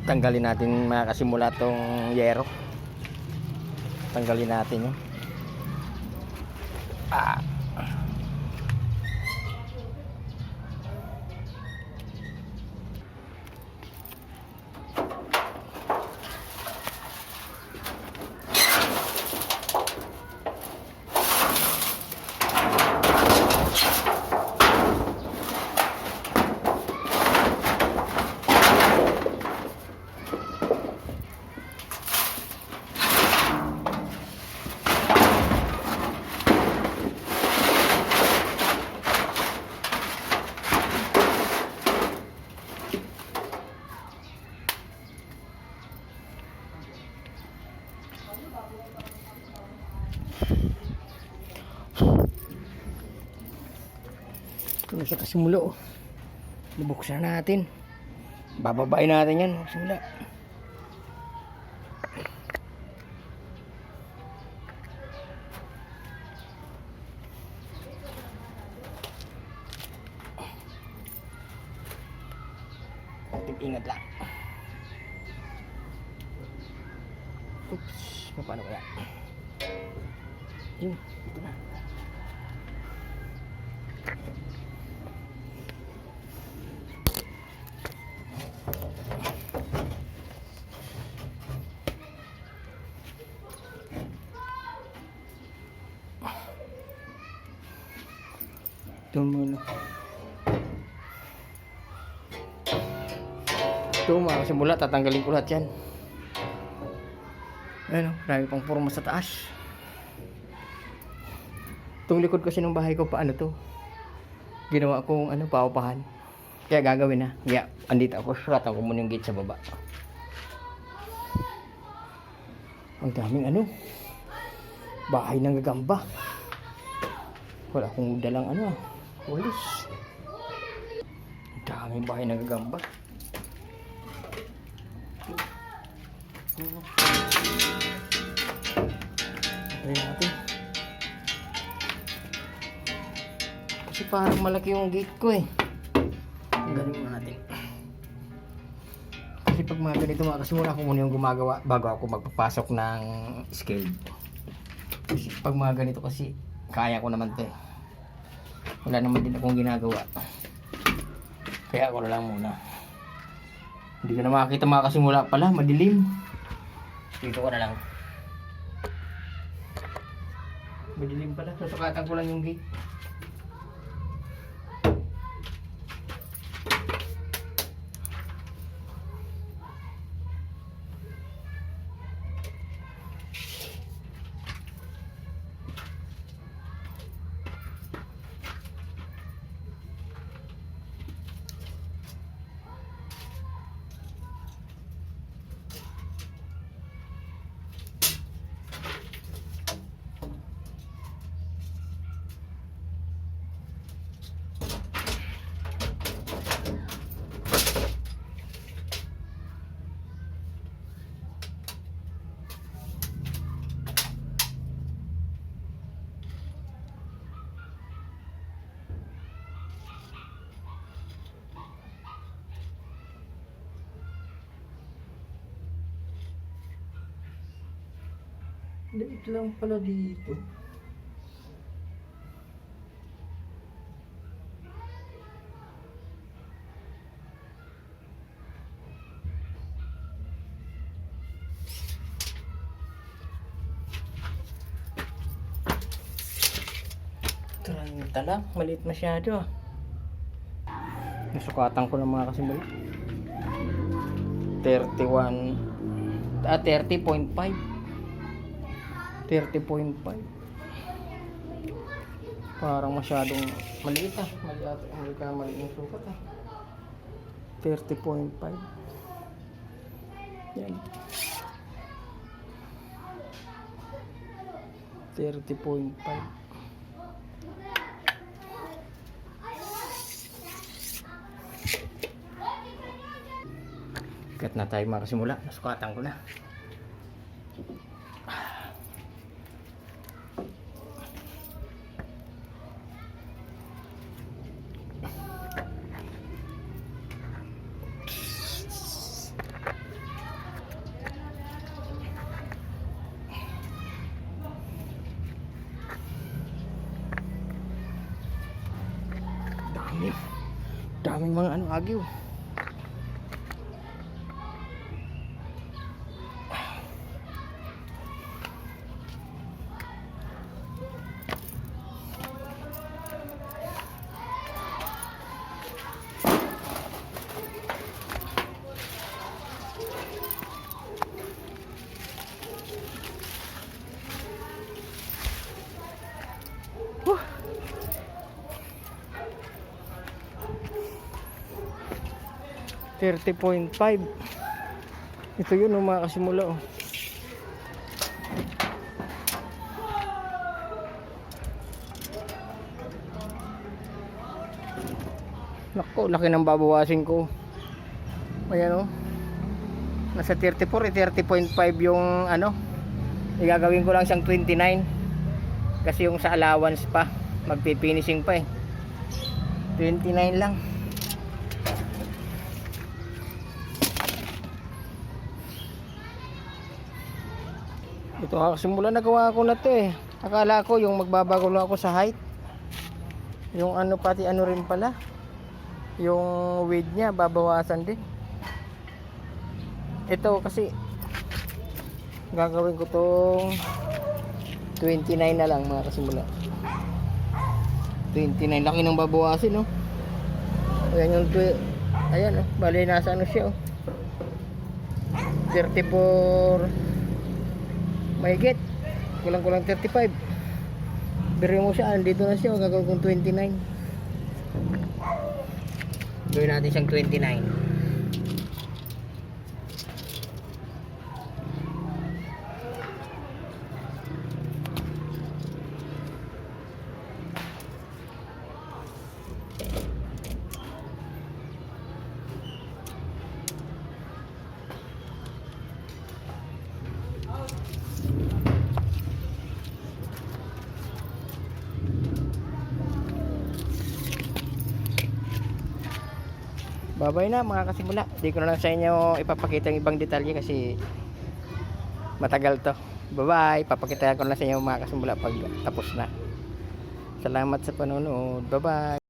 Tanggalin natin makasimula tong yero. Tanggalin natin yun. Ito na siya kasimula, oh. Nabuksan natin. Bababain natin yan. Simula. Ingat lang. Oops. Paano kaya? Yun. Ito na. Ito muna. Ito mga kasimula, tatanggalin ko lahat yan. Ayun, marami pang forma sa taas. Itong likod kasi ng bahay ko, paano to? Ginawa kong paupahan. Kaya gagawin na. Kaya andito ako, suratan ko muna yung gate sa baba. Ang daming bahay ng gagamba. Wala akong dalang walis. Ang daming bahay ng gagamba. Ayan natin. Kasi parang malaki yung gate ko eh. Galing natin. Kasi pag mga ganito mga kasimula ako muna yung gumagawa bago ako magpapasok ng scale. Kasi pag mga ganito kasi kaya ko naman to eh. Wala naman din akong ginagawa. Kaya ako na lang muna. Hindi ko na makakita mga kasimula pala, madilim. Dito ko na lang. Madilim pala, susukatan ko lang yung gate. Liit lang pala dito. Ito lang, maliit masyado. Nasukatan ko lang mga kasimula. 30.5. 30.5. Parang masyadong maliit maliit yung sukat 30.5. Yan. 30.5. Cut na tayo mga kasimula. Nasukatan ko na. Maraming mga ano, agyo. Whew. 30.5. Ito yun, mga kasimula, oh. Nako, laki ng babawasin ko. Ayan, oh. Nasa 34, 30.5 yung ano. Igagawin ko lang siyang 29. Kasi yung sa allowance pa, magpifinishing pa eh. 29 lang. Ito simula nagawa ko na to eh. Akala ko yung magbabago lang ako sa height. Yung ano pati ano rin pala. Yung width niya babawasan din. Ito kasi gagawin ko tong 29 na lang, mga kasimula. 29 laki ng babawasin, no. Ayan yung ayan, oh. Bali nasa ano siya, oh. 34 mahigit. Kulang-kulang 35. Biro mo siya, andito na siya, oh. Gagawin kong 29. Gawin natin siyang 29. Bye-bye na, mga kasimula. Hindi ko na lang sa inyo ipapakita yung ibang detalye kasi matagal to. Bye-bye. Papakita ko na sa inyo, mga kasimula, pag tapos na. Salamat sa panonood. Bye-bye.